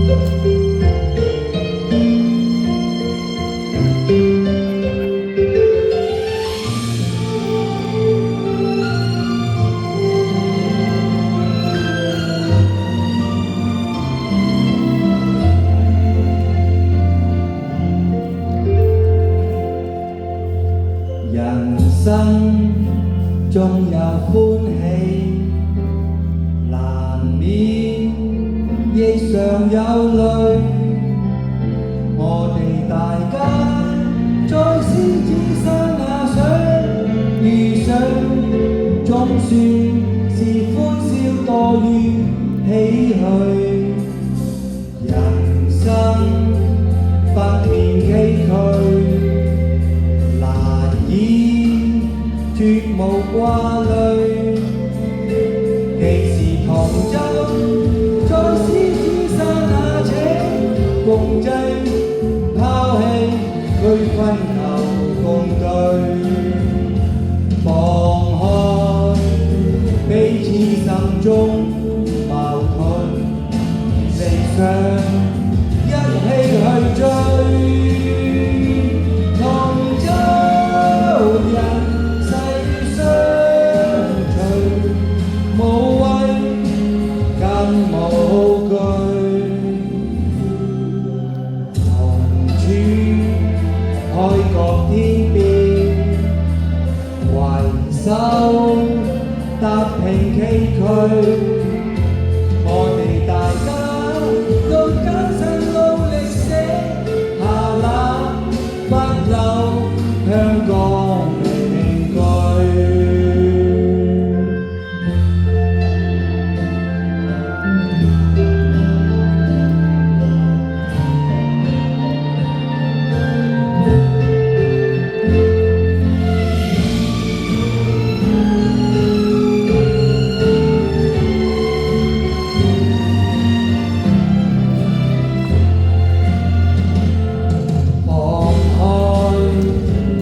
人生縱有歡喜，難免亦常有淚。我哋大家在獅子山下相遇上，總算是歡笑多於唏噓。人生不免崎嶇，絕無掛慮，既是同舟，在獅子山下且共濟，拋棄區分求共對，放開彼此心中矛盾，理想一起去追。海角天邊，攜手踏平崎嶇。我哋大家用艱辛努力寫下那不朽香港名句。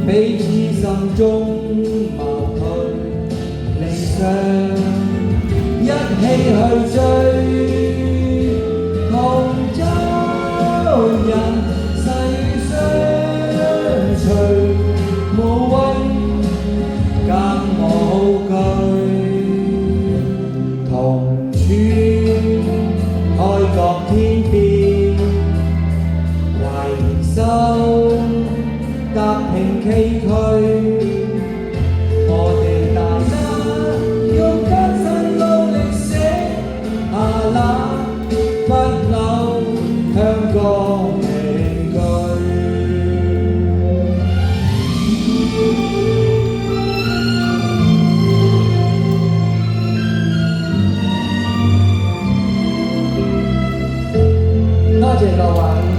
彼此心中矛盾，理想一起去追，同舟人細相隨，無畏更無懼，同處海角天邊，攜手踏平崎嶇。我哋大家用艱辛努力寫下那不朽香港名句。多謝各位。